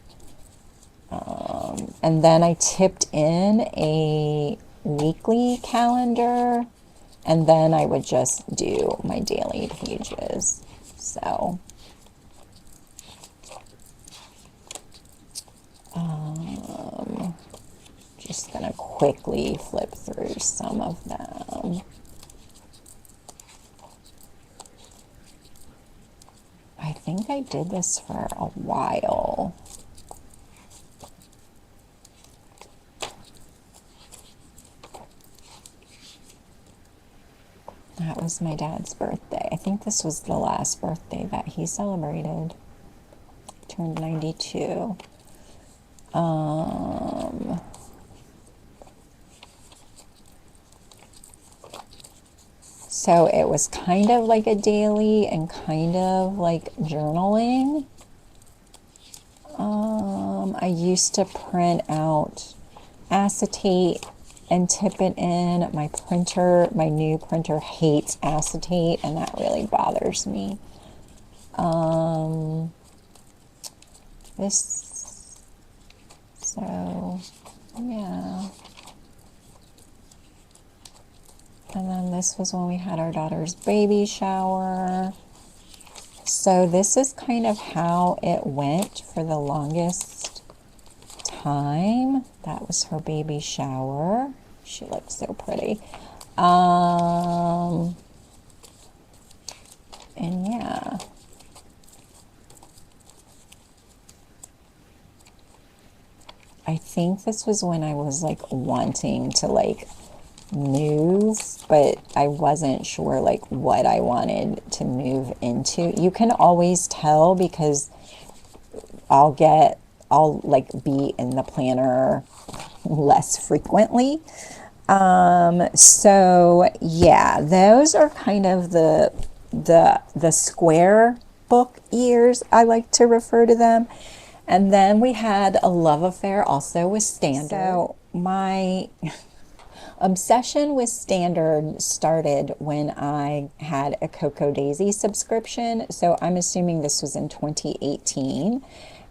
And then I tipped in a weekly calendar, and then I would just do my daily pages. So, just gonna quickly flip through some of them. I think I did this for a while. That was my dad's birthday. I think this was the last birthday that he celebrated. Turned 92. So it was kind of like a daily and kind of like journaling. I used to print out acetate and tip it in. My printer, my new printer hates acetate, and that really bothers me. So yeah. And then this was when we had our daughter's baby shower. So this is kind of how it went for the longest time. That was her baby shower. She looks so pretty. And yeah. I think this was when I was like wanting to like move, but I wasn't sure like what I wanted to move into. You can always tell because I'll like be in the planner less frequently. So yeah, those are kind of the square book years, I like to refer to them. And then we had a love affair also with Standard. So my obsession with Standard started when I had a Cocoa Daisy subscription. So I'm assuming this was in 2018.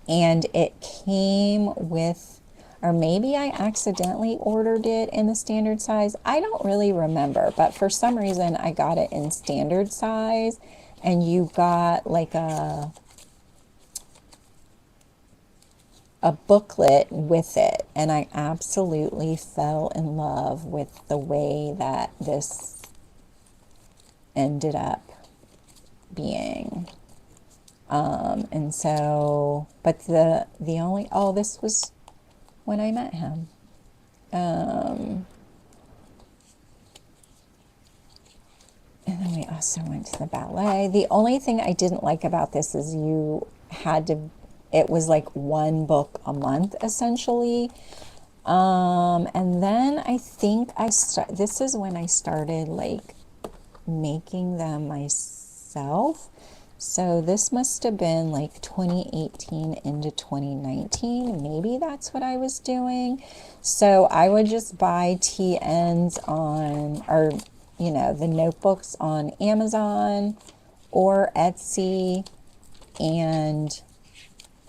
And it came with, or maybe I accidentally ordered it in the standard size. I don't really remember, but for some reason I got it in standard size, and you got like a booklet with it, and I absolutely fell in love with the way that this ended up being. And so, but the only, oh, this was when I met him. And then we also went to the ballet. The only thing I didn't like about this is you had to, it was like one book a month essentially. And then I think this is when I started like making them myself. So this must have been like 2018 into 2019. Maybe that's what I was doing. So I would just buy TNs on, or, you know, the notebooks on Amazon or Etsy and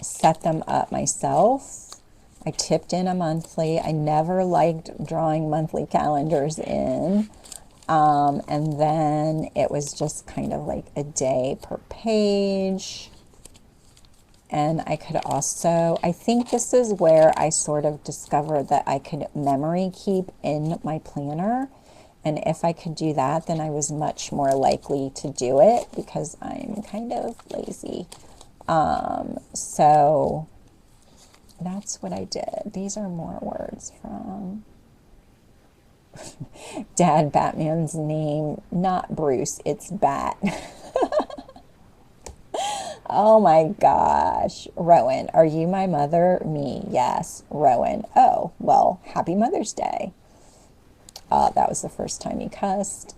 set them up myself. I tipped in a monthly. I never liked drawing monthly calendars in. And then it was just kind of like a day per page. And I could also, I think this is where I sort of discovered that I could memory keep in my planner. And if I could do that, then I was much more likely to do it because I'm kind of lazy. So that's what I did. These are more words from Dad. Batman's name, not Bruce, it's Bat. Oh my gosh. Rowan, are you my mother? Me, yes. Rowan, oh, well, happy Mother's Day. That was the first time he cussed.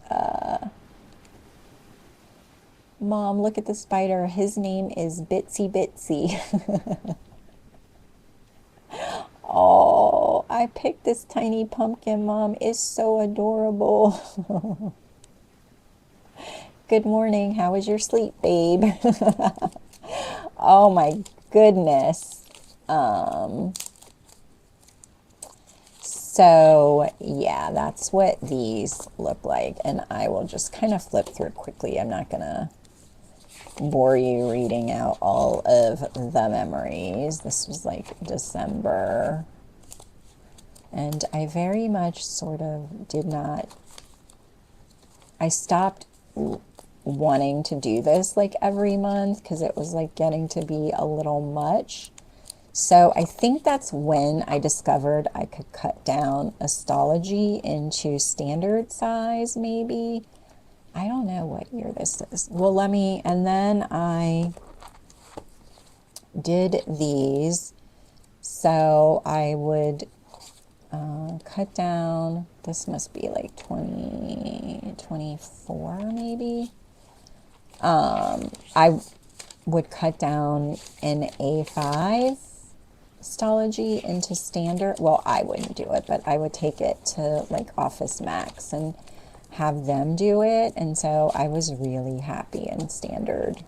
Mom, look at the spider. His name is Bitsy Bitsy. Oh, I picked this tiny pumpkin, Mom. It's so adorable. Good morning. How was your sleep, babe? Oh my goodness. So yeah, that's what these look like. And I will just kind of flip through quickly. I'm not gonna bore you reading out all of the memories. This was like December. And I very much sort of did not, I stopped wanting to do this like every month because it was like getting to be a little much. So I think that's when I discovered I could cut down Stalogy into standard size, maybe. I don't know what year this is. Well, and then I did these. So I would cut down, this must be like 2024 maybe. I would cut down an A5 Stalogy into standard. Well, I wouldn't do it, but I would take it to like Office Max and have them do it. And so I was really happy in standard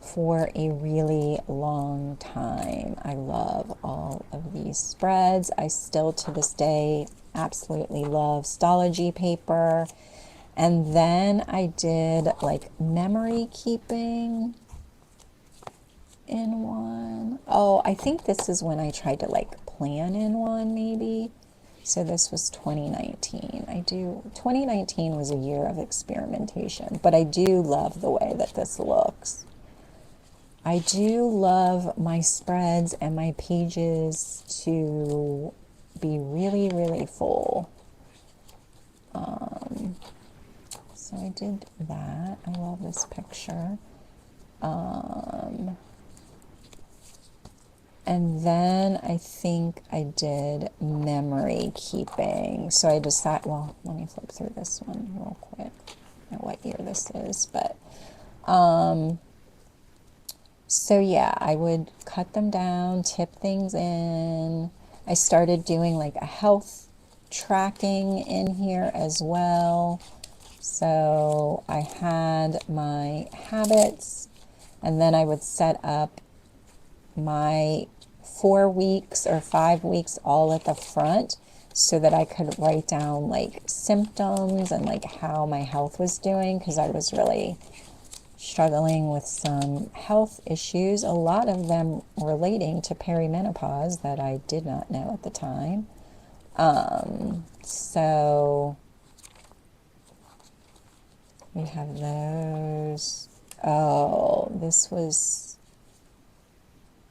for a really long time. I love all of these spreads. I still to this day absolutely love Stalogy paper. And then I did like memory keeping in one. Oh, I think this is when I tried to like plan in one maybe. So this was 2019. 2019 was a year of experimentation, but I do love the way that this looks. I do love my spreads and my pages to be really, really full. So I did that. I love this picture. And then I think I did memory keeping. So I decided, well, let me flip through this one real quick. I don't know what year this is, but so yeah, I would cut them down, tip things in. I started doing like a health tracking in here as well. So I had my habits, and then I would set up my 4 weeks or 5 weeks all at the front so that I could write down like symptoms and like how my health was doing, because I was really struggling with some health issues, a lot of them relating to perimenopause that I did not know at the time. So we have those. Oh, this was,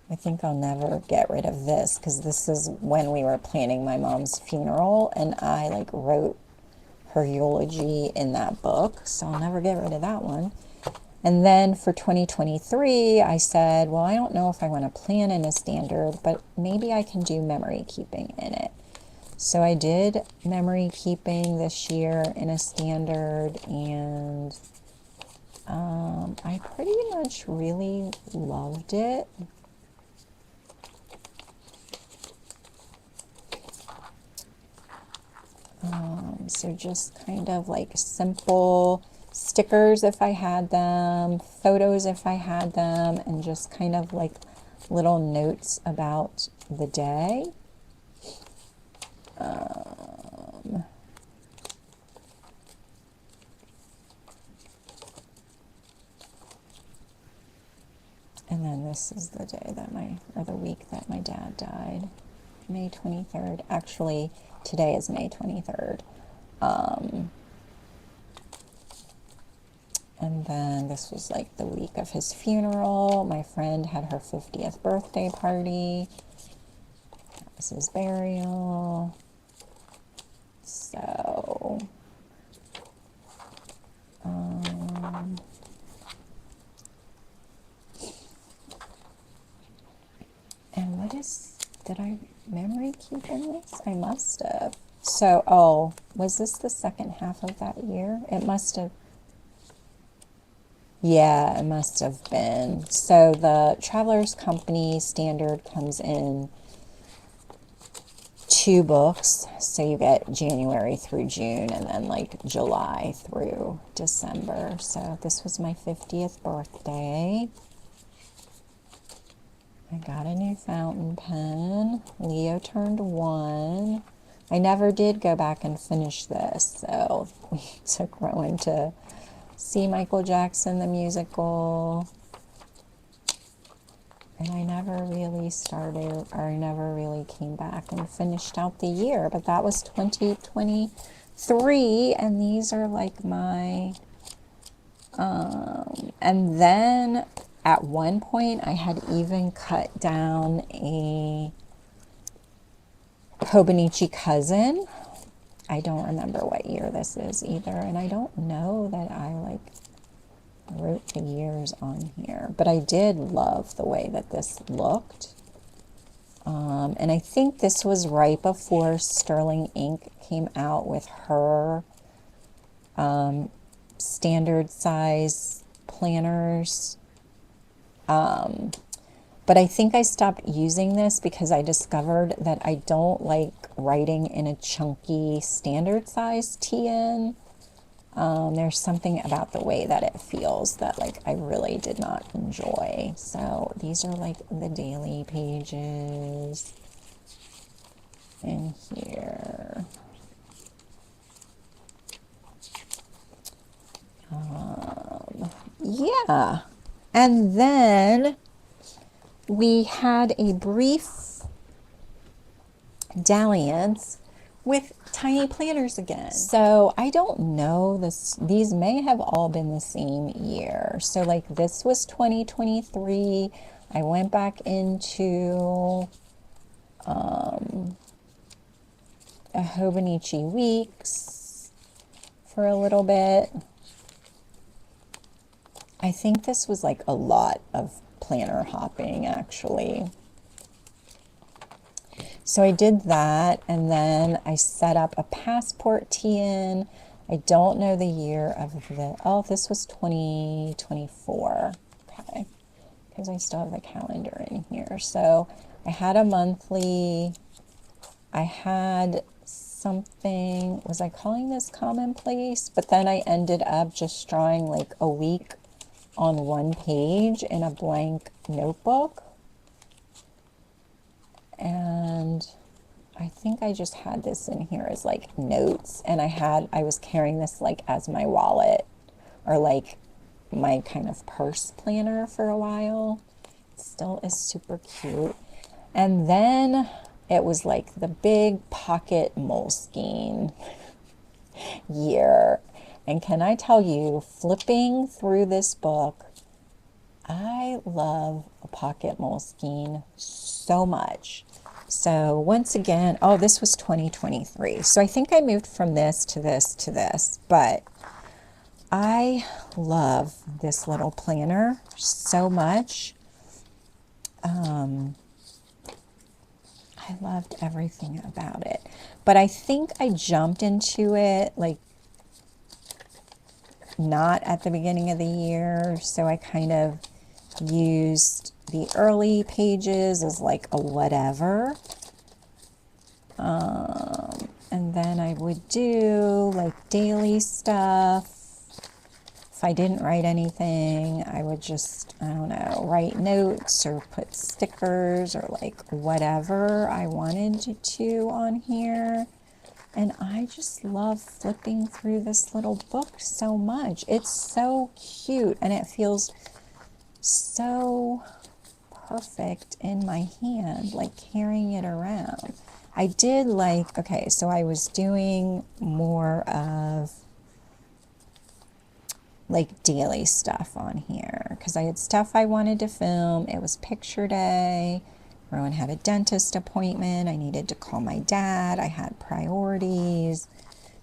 I think I'll never get rid of this because this is when we were planning my mom's funeral and I like wrote her eulogy in that book. So I'll never get rid of that one. And then for 2023, I said, well, I don't know if I want to plan in a standard, but maybe I can do memory keeping in it. So I did memory keeping this year in a standard, and I pretty much really loved it. So just kind of like simple stickers if I had them, photos if I had them, and just kind of like little notes about the day. And then this is the day that or the week that my dad died, May 23rd. Actually, today is May 23rd. And then this was like the week of his funeral. My friend had her 50th birthday party. That was his burial. So, and did I memory keep in this? I must have. So, was this the second half of that year? It must have. Yeah, it must have been. So the Traveler's Company standard comes in 2 books. So you get January through June and then like July through December. So this was my 50th birthday. I got a new fountain pen. Leo turned 1. I never did go back and finish this, so we took Rowan to see Michael Jackson the musical. And I never really started, or I never really came back and finished out the year, but that was 2023, and these are like my, and then at one point I had even cut down a Hobonichi cousin. I don't remember what year this is either, and I don't know that I like wrote the years on here, but I did love the way that this looked. And I think this was right before Sterling Ink came out with her standard size planners. But I think I stopped using this because I discovered that I don't like writing in a chunky standard size TN. There's something about the way that it feels that like I really did not enjoy. So these are like the daily pages in here. Yeah. And then we had a brief dalliance with tiny planners again. So I don't know, these may have all been the same year. So like this was 2023. I went back into a Hobonichi Weeks for a little bit. I think this was like a lot of planner hopping actually. So I did that, and then I set up a passport TN. I don't know the year of the, oh, this was 2024. Okay, because I still have the calendar in here. So I had a monthly, I had something, was I calling this commonplace? But then I ended up just drawing like a week on one page in a blank notebook. And I think I just had this in here as like notes, and I was carrying this like as my wallet or like my kind of purse planner for a while. It still is super cute. And then it was like the big pocket Moleskine year. And can I tell you, flipping through this book, I love a pocket Moleskine so much. So once again, oh, this was 2023. So I think I moved from this to this to this, but I love this little planner so much. I loved everything about it, but I think I jumped into it like not at the beginning of the year. So I kind of used the early pages as like a whatever. And then I would do like daily stuff. If I didn't write anything, I would just, I don't know, write notes or put stickers or like whatever I wanted to on here. And I just love flipping through this little book so much. It's so cute and it feels so perfect in my hand, like carrying it around. I did like, okay, so I was doing more of like daily stuff on here because I had stuff I wanted to film. It was picture day. Rowan had a dentist appointment. I needed to call my dad. I had priorities.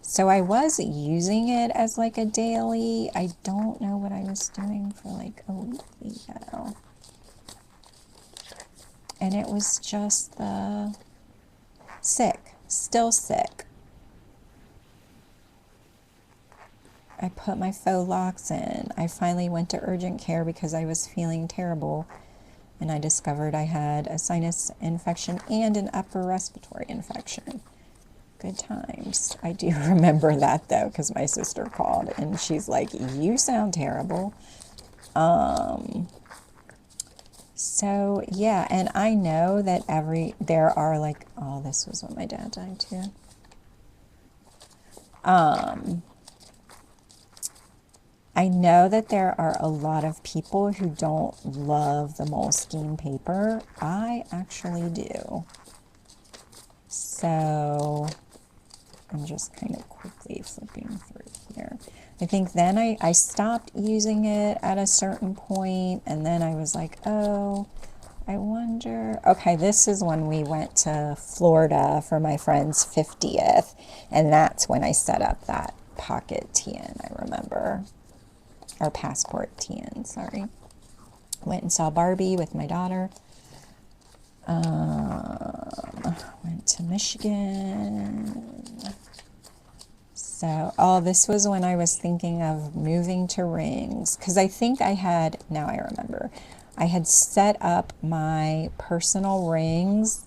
So I was using it as like a daily. I don't know what I was doing for like a weekly though. And it was just the still sick. I put my faux locks in. I finally went to urgent care because I was feeling terrible, and I discovered I had a sinus infection and an upper respiratory infection. Good times. I do remember that though, because my sister called and she's like, "You sound terrible." So yeah, and I know that there are like, oh, this was when my dad died too. I know that there are a lot of people who don't love the Moleskine paper. I actually do. So I'm just kind of quickly flipping through here. I think then I stopped using it at a certain point, and then I was like, oh, I wonder. Okay, this is when we went to Florida for my friend's 50th, and that's when I set up that pocket TN, I remember. Or passport TN, sorry. Went and saw Barbie with my daughter. Went to Michigan. So, oh, this was when I was thinking of moving to rings. Because I think I had, now I remember, I had set up my personal rings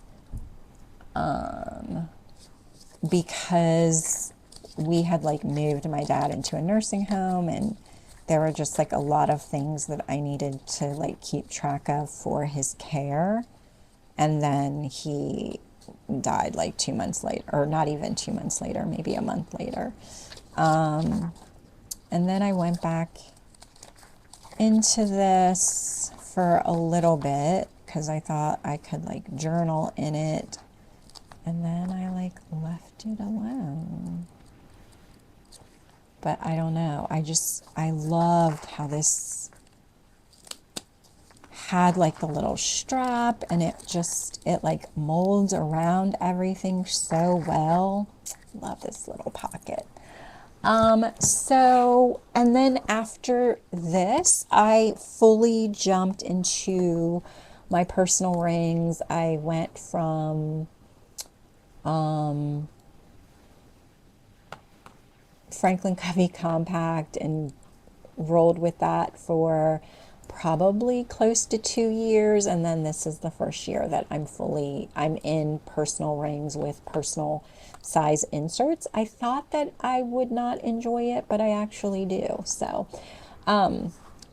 because we had like moved my dad into a nursing home, and there were just like a lot of things that I needed to like keep track of for his care. And then he died like 2 months later, or not even 2 months later, maybe a month later. And then I went back into this for a little bit because I thought I could like journal in it. And then I like left it alone. But I don't know. I loved how this had like the little strap, and it like molds around everything so well. Love this little pocket. So, and then after this, I fully jumped into my personal rings. I went from Franklin Covey Compact and rolled with that for probably close to 2 years, and then this is the first year that I'm in personal rings with personal size inserts. I thought that I would not enjoy it, but I actually do. So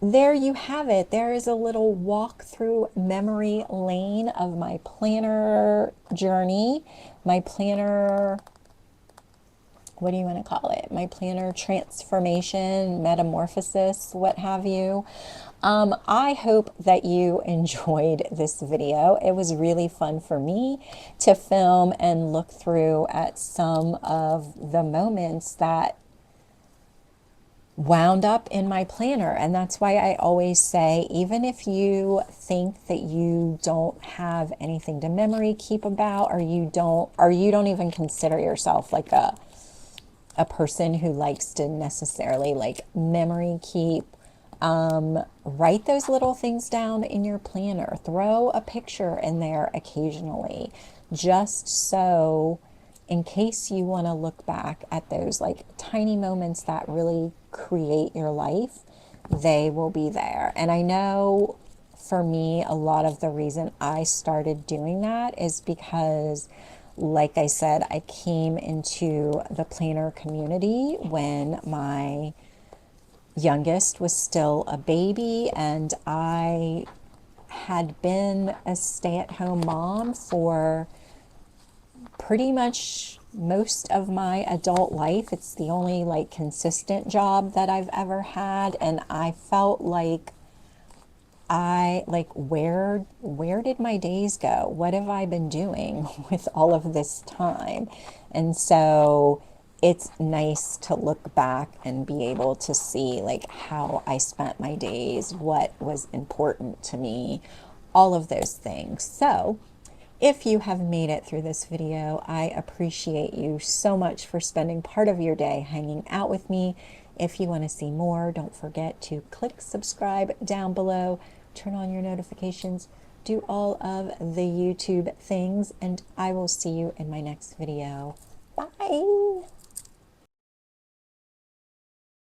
there you have it. There is a little walk through memory lane of my planner journey, my planner, what do you want to call it? My planner transformation, metamorphosis, what have you. I hope that you enjoyed this video. It was really fun for me to film and look through at some of the moments that wound up in my planner. And that's why I always say, even if you think that you don't have anything to memory keep about, or you don't even consider yourself like a person who likes to necessarily like memory keep, write those little things down in your planner. Throw a picture in there occasionally, just so in case you want to look back at those like tiny moments that really create your life, they will be there. And I know for me, a lot of the reason I started doing that is because, like I said, I came into the planner community when my youngest was still a baby, and I had been a stay-at-home mom for pretty much most of my adult life. It's the only like consistent job that I've ever had, and I felt like where did my days go? What have I been doing with all of this time? And so it's nice to look back and be able to see like how I spent my days, what was important to me, all of those things. So if you have made it through this video, I appreciate you so much for spending part of your day hanging out with me. If you want to see more, don't forget to click subscribe down below, turn on your notifications, do all of the YouTube things, and I will see you in my next video. Bye!